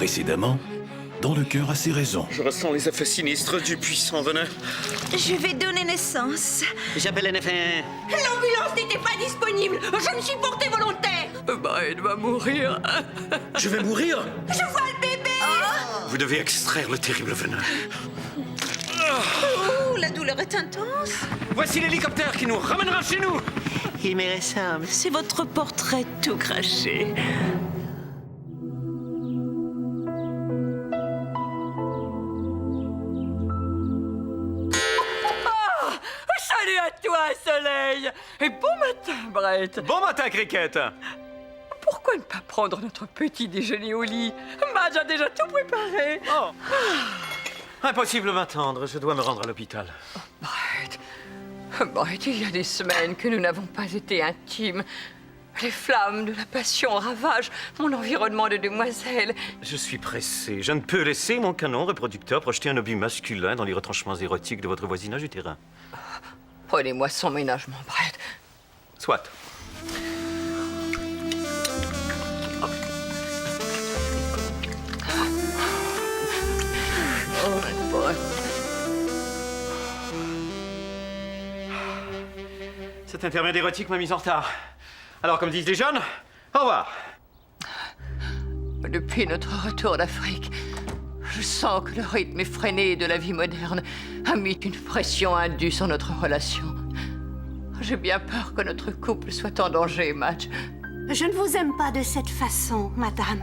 Précédemment, dans le cœur a ses raisons. Je ressens les effets sinistres du puissant venin. Je vais donner naissance. J'appelle un F1. L'ambulance n'était pas disponible. Je me suis portée volontaire. Brett va mourir. Je vais mourir. Je vois le bébé. Vous devez extraire le terrible venin. Oh, la douleur est intense. Voici l'hélicoptère qui nous ramènera chez nous. Il me ressemble. C'est votre portrait tout craché. Salut à toi, Soleil. Et bon matin, Brett. Bon matin, Cricket. Pourquoi ne pas prendre notre petit déjeuner au lit? Madge a déjà tout préparé. Oh. Impossible de m'attendre, je dois me rendre à l'hôpital. Brett, il y a des semaines que nous n'avons pas été intimes. Les flammes de la passion ravagent mon environnement de demoiselle. Je suis pressé. Je ne peux laisser mon canon reproducteur projeter un obus masculin dans les retranchements érotiques de votre voisinage utérin. Prenez-moi son ménagement, Brett. Soit. Brett. Cette intermède érotique m'a mise en retard. Alors, comme disent les jeunes, au revoir. Depuis notre retour d'Afrique, je sens que le rythme effréné de la vie moderne a mis une pression indue sur notre relation. J'ai bien peur que notre couple soit en danger, Madge. Je ne vous aime pas de cette façon, madame.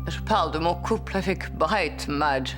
Je parle de mon couple avec Brett, Madge.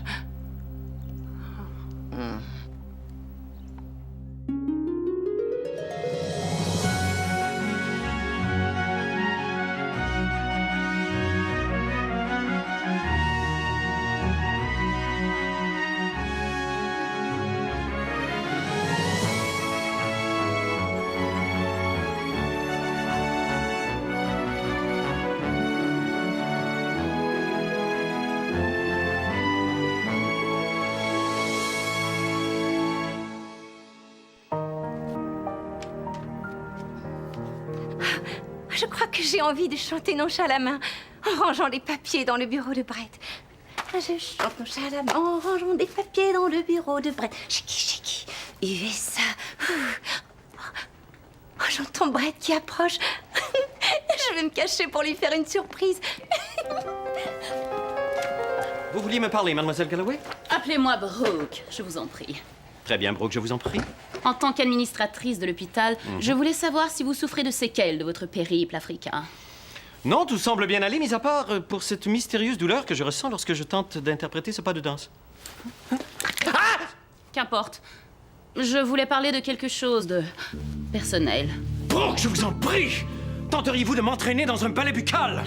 Je crois que j'ai envie de chanter nonchalamment en rangeant des papiers dans le bureau de Brett. Je chante nonchalamment en rangeant des papiers dans le bureau de Brett. Chiki, chiki, ça. Oh, j'entends Brett qui approche. Je vais me cacher pour lui faire une surprise. Vous vouliez me parler, mademoiselle Galloway? Appelez-moi Brooke, je vous en prie. Très bien, Brooke, je vous en prie. En tant qu'administratrice de l'hôpital, je voulais savoir si vous souffrez de séquelles de votre périple africain. Non, tout semble bien aller, mis à part pour cette mystérieuse douleur que je ressens lorsque je tente d'interpréter ce pas de danse. Qu'importe. Je voulais parler de quelque chose de personnel. Brooke, je vous en prie! Tenteriez-vous de m'entraîner dans un ballet buccal?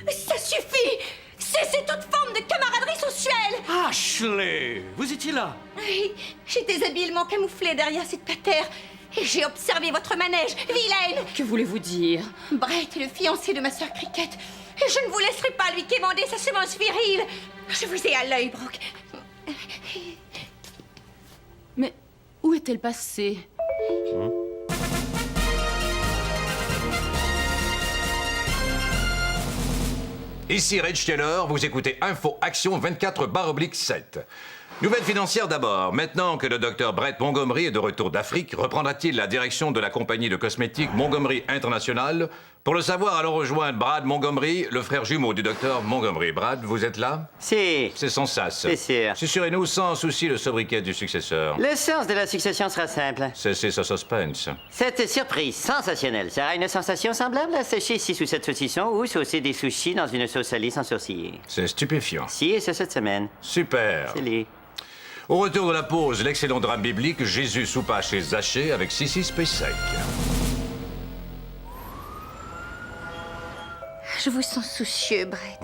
Ça suffit! Cessez toute forme de camaraderie sensuelle! Ashley! Vous étiez là? Oui, j'étais habilement camouflée derrière cette patère. Et j'ai observé votre manège, vilaine! Que voulez-vous dire? Brett est le fiancé de ma sœur Cricket. Et je ne vous laisserai pas lui quémander sa semence virile. Je vous ai à l'œil, Brooke. Mais où est-elle passée? Ici Reg Taylor, vous écoutez Info Action 24/7. Nouvelle financière d'abord. Maintenant que le docteur Brett Montgomery est de retour d'Afrique, reprendra-t-il la direction de la compagnie de cosmétiques Montgomery International? Pour le savoir, allons rejoindre Brad Montgomery, le frère jumeau du docteur Montgomery. Brad, vous êtes là? Si. C'est son sas. C'est sûr. Susurrez-nous sans souci le sobriquet du successeur. Le sens de la succession sera simple. Cessez ce suspense. Cette surprise sensationnelle sera une sensation semblable à sécher 6 ou 7 saucissons ou saucer des sushis dans une sauce salée sans sourciller. C'est stupéfiant. Si, et c'est cette semaine. Super. C'est lui. Au retour de la pause, l'excellent drame biblique Jésus soupa chez Zachée avec Sissi Spacek. Je vous sens soucieux, Brett.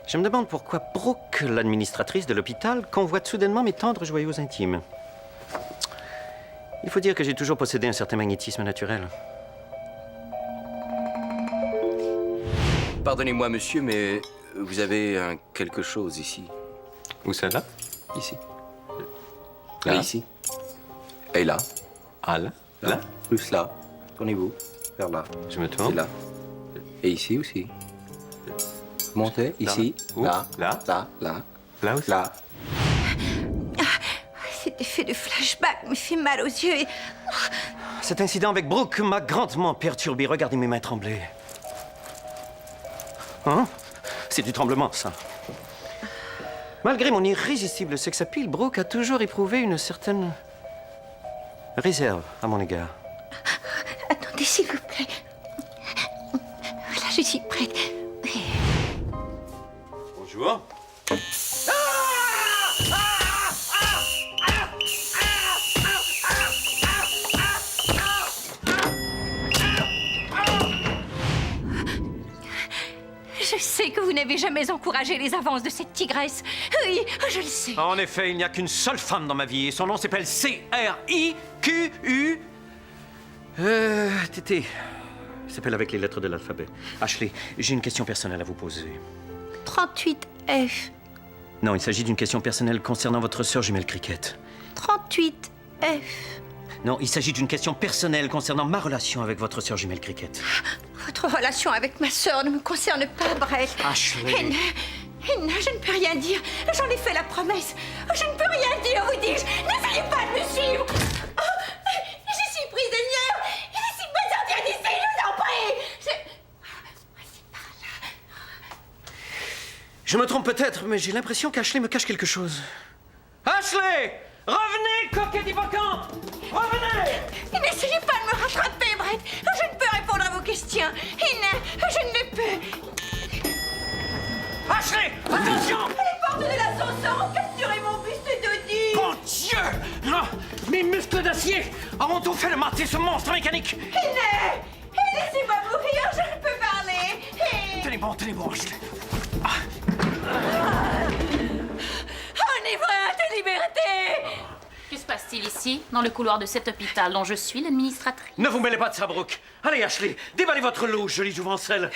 Je me demande pourquoi Brooke, l'administratrice de l'hôpital, convoite soudainement mes tendres joyaux intimes. Il faut dire que j'ai toujours possédé un certain magnétisme naturel. Pardonnez-moi, monsieur, mais vous avez quelque chose ici. Où ça, là? Ici. Là. Et ici. Et là. Ah, là? Là? Plus là. Tournez-vous. Vers là. Je me Et tourne. là. Et ici aussi. Montez, ici, Où? là, Là? là, Là aussi? là. Cet effet de flashback me fait mal aux yeux et... Cet incident avec Brooke m'a grandement perturbé. Regardez mes mains trembler. Hein? C'est du tremblement, ça. Malgré mon irrésistible sex appeal, Brooke a toujours éprouvé une certaine réserve à mon égard. Attendez, s'il vous plaît. Voilà, je suis prête. Bonjour. Je sais que vous n'avez jamais encouragé les avances de cette tigresse. Oui, je le sais. En effet, il n'y a qu'une seule femme dans ma vie et son nom s'appelle C-R-I-Q-U. Tété. Il s'appelle avec les lettres de l'alphabet. Ashley, j'ai une question personnelle à vous poser. 38F. Non, il s'agit d'une question personnelle concernant votre sœur jumelle Cricket. 38F. Non, il s'agit d'une question personnelle concernant ma relation avec votre sœur jumelle Cricket. Votre relation avec ma sœur ne me concerne pas, Brett. Ashley. Henna, je ne peux rien dire. J'en ai fait la promesse. Je ne peux rien dire, vous dis-je. N'essayez pas de me suivre. Oh, je suis prisonnière. Je ne suis pas sortir d'ici, je vous en prie. Voici par là. Je me trompe peut-être, mais j'ai l'impression qu'Ashley me cache quelque chose. Ashley! Revenez, coquet d'hippocampe! Revenez! N'essayez pas de me rattraper, Brett. Je ne peux répondre à vos questions. Henna, je ne le peux. Ashley! Attention! Les portes de l'ascenseur ont capturé mon buste d'Odie. Bon Dieu! Non! Mes muscles d'acier auront tout fait de mater ce monstre mécanique! Henna! Laissez-moi mourir, je ne peux parler. Tenez bon, Ashley. Enivrante de liberté! Que se passe-t-il ici, dans le couloir de cet hôpital dont je suis l'administratrice? Ne vous mêlez pas de ça, Brooke. Allez, Ashley, déballez votre louche, jolie jouvencelle.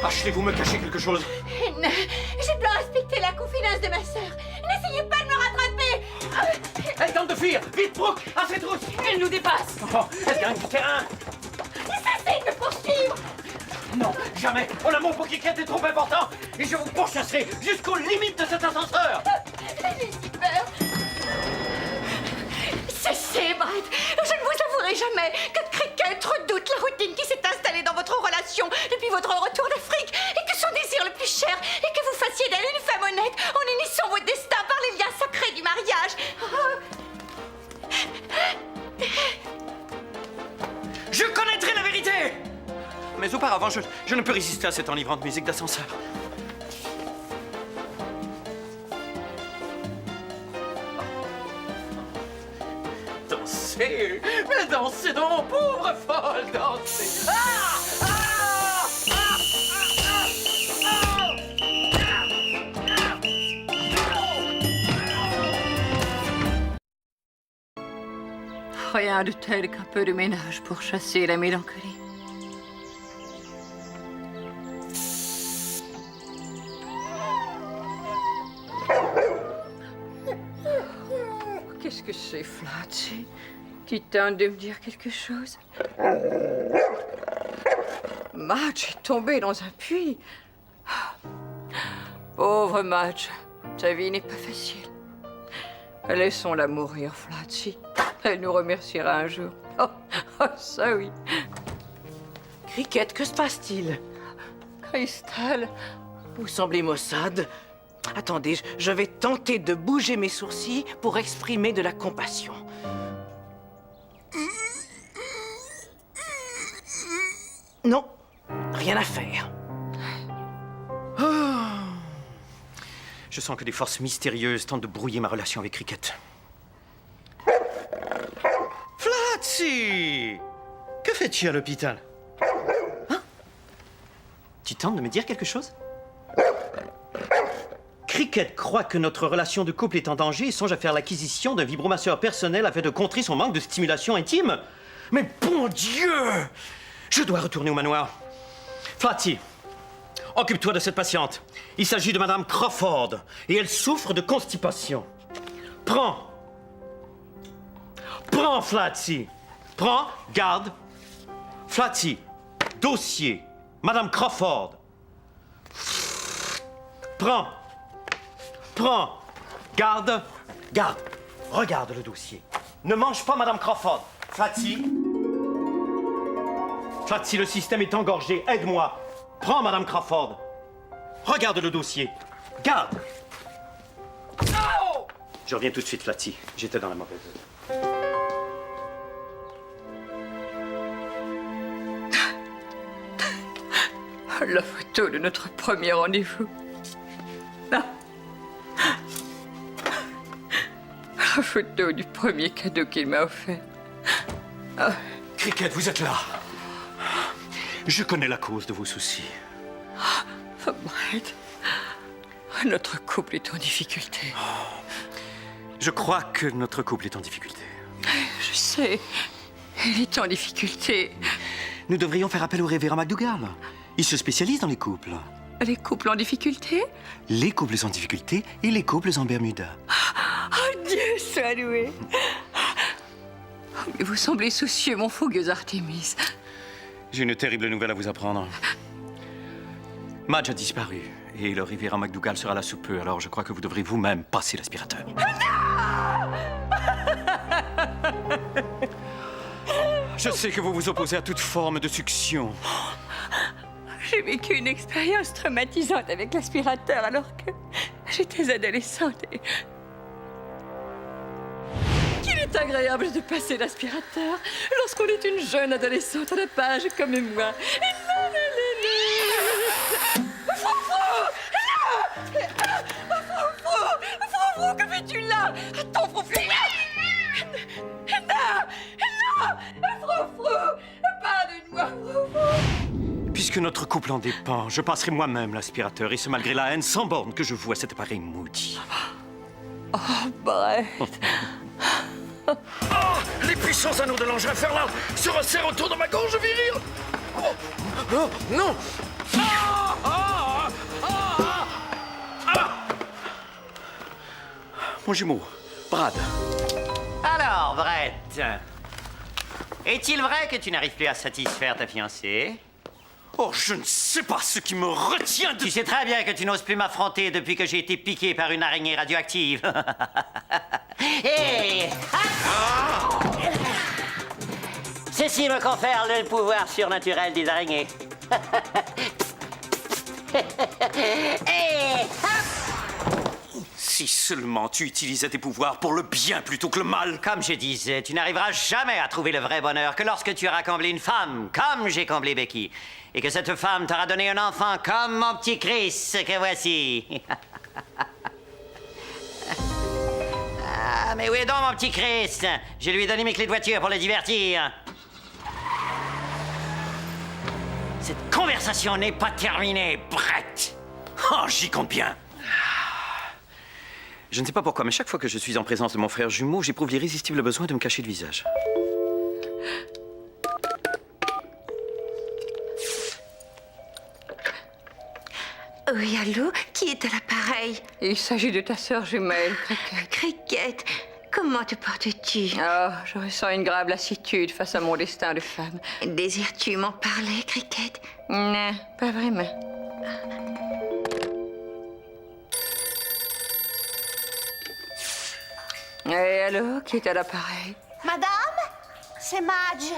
Ashley, vous me cachez quelque chose. Henna, je dois respecter la confidence de ma sœur. N'essayez pas de me rattraper. Elle tente de fuir. Vite, Brooke, à ses trousses. Elle nous dépasse! Oh, elle gagne du terrain. Cessez de me poursuivre. Non, jamais. Mon amour pour Cricket est trop important. Et je vous pourchasserai jusqu'aux limites de cet ascenseur. J'ai si peur. Cessez, Brett. Je ne vous avouerai jamais que Cricket redoute la routine qui s'est installée dans votre relation depuis votre retour d'Afrique et que son désir le plus cher est que vous fassiez d'elle une femme honnête en unissant vos destins par les liens sacrés du mariage. Je connaîtrai la vérité. Mais auparavant, je ne peux résister à cette enivrante musique d'ascenseur. Dansez! Mais dansez donc, pauvre folle, dansez! Rien de tel qu'un peu de ménage pour chasser la mélancolie. Qu'est-ce que c'est, Flatty? Tu tentes de me dire quelque chose? Madge est tombée dans un puits. Pauvre Madge, ta vie n'est pas facile. Laissons-la mourir, Flatty. Elle nous remerciera un jour. Oh, ça oui. Cricket, que se passe-t-il? Crystal, Vous semblez maussade. Attendez, je vais tenter de bouger mes sourcils pour exprimer de la compassion. Non, rien à faire. Je sens que des forces mystérieuses tentent de brouiller ma relation avec Cricket. Flatty! Que fais-tu à l'hôpital? Hein? Tu tentes de me dire quelque chose? Cricket croit que notre relation de couple est en danger et songe à faire l'acquisition d'un vibromasseur personnel afin de contrer son manque de stimulation intime. Mais bon Dieu! Je dois retourner au manoir. Flatty, occupe-toi de cette patiente. Il s'agit de Madame Crawford et elle souffre de constipation. Prends, Flatty. Prends, garde. Flatty, dossier. Madame Crawford. Prends. Garde. Regarde le dossier. Ne mange pas Madame Crawford. Flatty, le système est engorgé. Aide-moi. Prends Madame Crawford. Regarde le dossier. Garde. Oh! Je reviens tout de suite, Flatty. J'étais dans la mauvaise heure. La photo de notre premier rendez-vous. Là. La photo du premier cadeau qu'il m'a offert. Cricket, vous êtes là. Je connais la cause de vos soucis. Brett, notre couple est en difficulté. Je crois que notre couple est en difficulté. Je sais, il est en difficulté. Nous devrions faire appel au révérend McDougall. Il se spécialise dans les couples. Les couples en difficulté? Les couples en difficulté et les couples en Bermuda. Oh, Dieu soit loué! Mais vous semblez soucieux, mon fougueux Artémis. J'ai une terrible nouvelle à vous apprendre. Madge a disparu et le révérend McDougall sera là sous peu, alors je crois que vous devrez vous-même passer l'aspirateur. Je sais que vous vous opposez à toute forme de succion. J'ai vécu une expérience traumatisante avec l'aspirateur alors que j'étais adolescente et... Qu'il est agréable de passer l'aspirateur lorsqu'on est une jeune adolescente à la page comme moi. Froufrou, que fais-tu là? Attends, Froufrou! Non! Froufrou! Pardonne-moi, Froufrou! Puisque notre couple en dépend, je passerai moi-même l'aspirateur, et ce malgré la haine sans borne que je vois cet appareil maudit. Oh, Brett! Oh, les puissants anneaux de l'ange infernal se resserrent autour de ma gorge virile. Oh, non. Mon jumeau, Brad. Alors, Brett, est-il vrai que tu n'arrives plus à satisfaire ta fiancée? Oh, je ne sais pas ce qui me retient de... Tu sais très bien que tu n'oses plus m'affronter depuis que j'ai été piqué par une araignée radioactive. Et... Ceci me confère le pouvoir surnaturel des araignées. Et... Si seulement tu utilisais tes pouvoirs pour le bien plutôt que le mal. Comme je disais, tu n'arriveras jamais à trouver le vrai bonheur que lorsque tu auras comblé une femme, comme j'ai comblé Becky. Et que cette femme t'aura donné un enfant comme mon petit Chris, que voici. Ah, mais où est donc mon petit Chris? Je lui ai donné mes clés de voiture pour le divertir. Cette conversation n'est pas terminée, Brett. Oh, j'y compte bien. Je ne sais pas pourquoi, mais chaque fois que je suis en présence de mon frère jumeau, j'éprouve l'irrésistible besoin de me cacher le visage. Oui, allô? Qui est à l'appareil? Il s'agit de ta sœur jumelle, Cricket. Cricket, comment te portes-tu? Oh, je ressens une grave lassitude face à mon destin de femme. Désires-tu m'en parler, Cricket? Non, pas vraiment. Et allô, qui est à l'appareil? Madame, c'est Madge.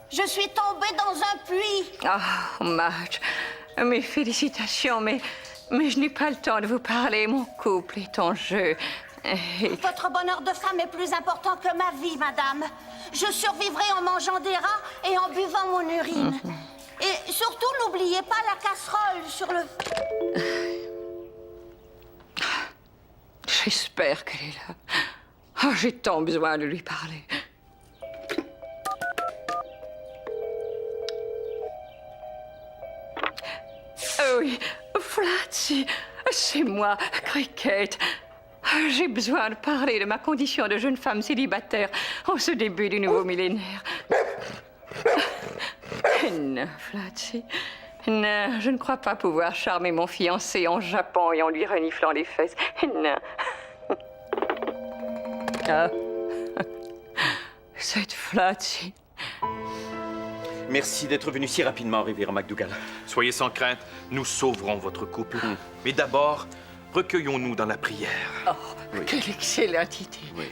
Je suis tombée dans un puits. Oh, Madge, mes félicitations, mais je n'ai pas le temps de vous parler. Mon couple est en jeu. Et... Votre bonheur de femme est plus important que ma vie, madame. Je survivrai en mangeant des rats et en buvant mon urine. Et surtout, n'oubliez pas la casserole sur le... J'espère qu'elle est là. Oh, j'ai tant besoin de lui parler. Oh oui, Flatty, c'est moi, Cricket. J'ai besoin de parler de ma condition de jeune femme célibataire en ce début du nouveau millénaire. Non, Flatty. Non, je ne crois pas pouvoir charmer mon fiancé en Japon et en lui reniflant les fesses. Non. Ah. Cette Flatty. Merci d'être venu si rapidement, révérend McDougall. Soyez sans crainte, nous sauverons votre couple. Mais d'abord, recueillons-nous dans la prière. Oh, quelle excellente idée. Oui.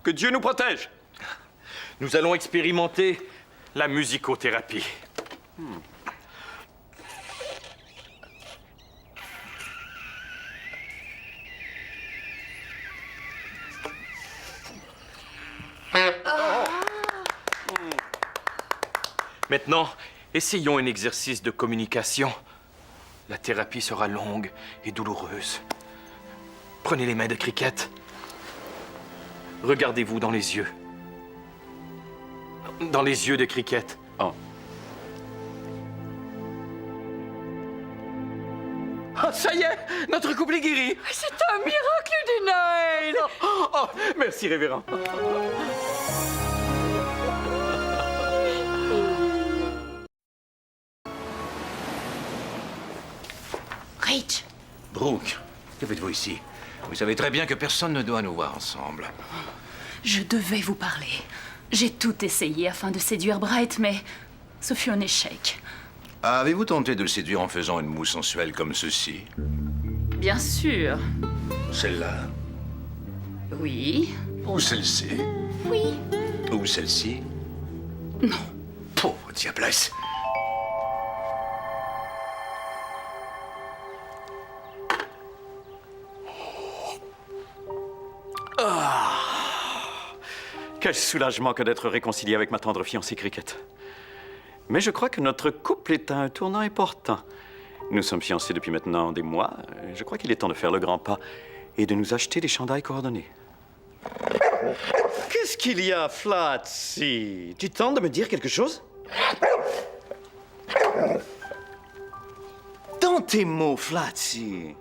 Que Dieu nous protège. Nous allons expérimenter la musicothérapie. Maintenant, essayons un exercice de communication. La thérapie sera longue et douloureuse. Prenez les mains de Cricket. Regardez-vous dans les yeux. Dans les yeux de Cricket. Oh. Ah, ça y est, notre couple est guéri. C'est un miracle du Noël. Oh, merci, révérend. Rich, Brooke, que faites-vous ici? Vous savez très bien que personne ne doit nous voir ensemble. je devais vous parler. J'ai tout essayé afin de séduire Brett, mais ce fut un échec. Avez-vous tenté de le séduire en faisant une moue sensuelle comme ceci? Bien sûr. Celle-là? Oui. Ou celle-ci? Oui. Ou celle-ci? Non. Pauvre diablesse! Quel soulagement que d'être réconcilié avec ma tendre fiancée Cricket. Mais je crois que notre couple est à un tournant important. Nous sommes fiancés depuis maintenant des mois. Je crois qu'il est temps de faire le grand pas et de nous acheter des chandails coordonnés. Qu'est-ce qu'il y a, Flatsy? Tu tentes de me dire quelque chose? Dans tes mots, Flatsy.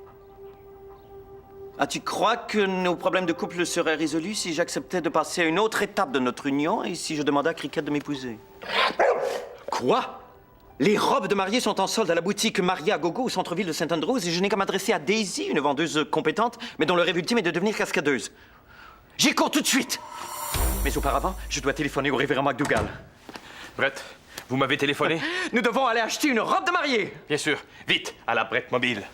Ah, tu crois que nos problèmes de couple seraient résolus si j'acceptais de passer à une autre étape de notre union et si je demandais à Cricket de m'épouser? Quoi? Les robes de mariée sont en solde à la boutique Maria à Gogo au centre-ville de St. Andrews et je n'ai qu'à m'adresser à Daisy, une vendeuse compétente, mais dont le rêve ultime est de devenir cascadeuse. J'y cours tout de suite! Mais auparavant, je dois téléphoner au révérend McDougall. Brett, vous m'avez téléphoné? Nous devons aller acheter une robe de mariée! Bien sûr. Vite, à la Brett Mobile.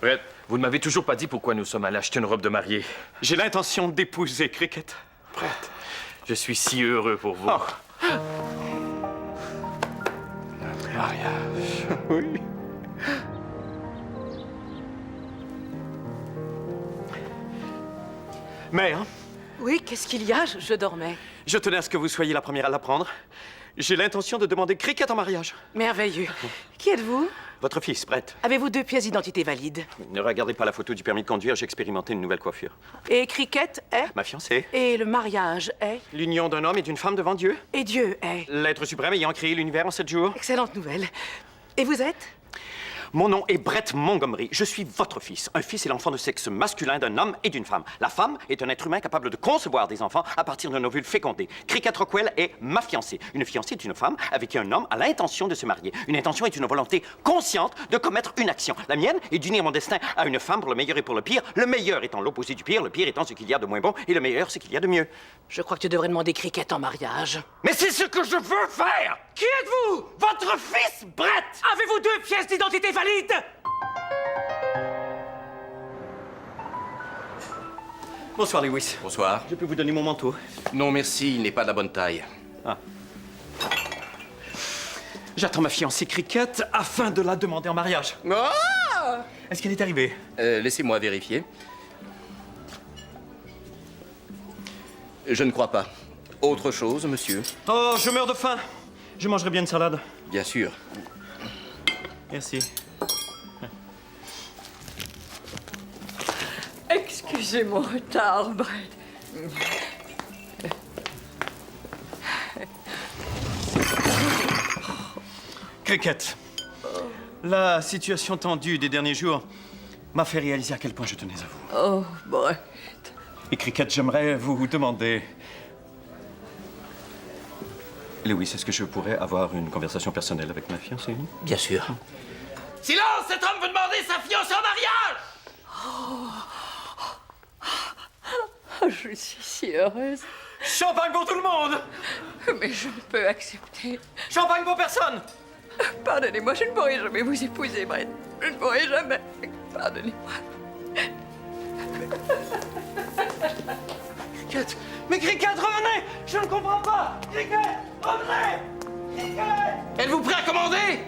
Brett, vous ne m'avez toujours pas dit pourquoi nous sommes allés acheter une robe de mariée. J'ai l'intention d'épouser Cricket. Brett, je suis si heureux pour vous. Oh. Mariage. Oui. Mère, Oui, qu'est-ce qu'il y a? Je dormais. je tenais à ce que vous soyez la première à l'apprendre. J'ai l'intention de demander Cricket en mariage. Merveilleux. Qui êtes-vous? Votre fils, Brett. Avez-vous 2 pièces d'identité valides? Ne regardez pas la photo du permis de conduire, j'ai expérimenté une nouvelle coiffure. Et Cricket est? Ma fiancée. Et le mariage est? L'union d'un homme et d'une femme devant Dieu. Et Dieu est? L'être suprême ayant créé l'univers en 7 jours. Excellente nouvelle. Et vous êtes? Mon nom est Brett Montgomery. Je suis votre fils. Un fils est l'enfant de sexe masculin d'un homme et d'une femme. La femme est un être humain capable de concevoir des enfants à partir d'un ovule fécondé. Cricket Rockwell est ma fiancée. Une fiancée est une femme avec qui un homme a l'intention de se marier. Une intention est une volonté consciente de commettre une action. La mienne est d'unir mon destin à une femme pour le meilleur et pour le pire. Le meilleur étant l'opposé du pire, le pire étant ce qu'il y a de moins bon et le meilleur ce qu'il y a de mieux. Je crois que tu devrais demander Cricket en mariage. Mais c'est ce que je veux faire! Qui êtes-vous? Votre fils, Brett! Avez-vous 2 pièces d'identité valides? Bonsoir, Lewis. Bonsoir. Je peux vous donner mon manteau? Non, merci, il n'est pas de la bonne taille. Ah. J'attends ma fiancée Cricket afin de la demander en mariage. Ah! Est-ce qu'elle est arrivée? Laissez-moi vérifier. Je ne crois pas. Autre chose, monsieur? Oh, je meurs de faim. Je mangerai bien une salade. Bien sûr. Merci. Excusez mon retard, Brett. Cricket, la situation tendue des derniers jours m'a fait réaliser à quel point je tenais à vous. Oh, Brett. Et Cricket, j'aimerais vous demander Lewis, est-ce que je pourrais avoir une conversation personnelle avec ma fiancée? Bien sûr. Silence! Cet homme veut demander sa fiancée en mariage! Oh, je suis si heureuse. Champagne pour tout le monde! Mais je ne peux accepter. Champagne pour personne! Pardonnez-moi, je ne pourrai jamais vous épouser, Brett. Je ne pourrai jamais. Pardonnez-moi. Cricket! Mais Cricket, revenez! Je ne comprends pas! Cricket, revenez! Cricket! Êtes-vous prêt à commander?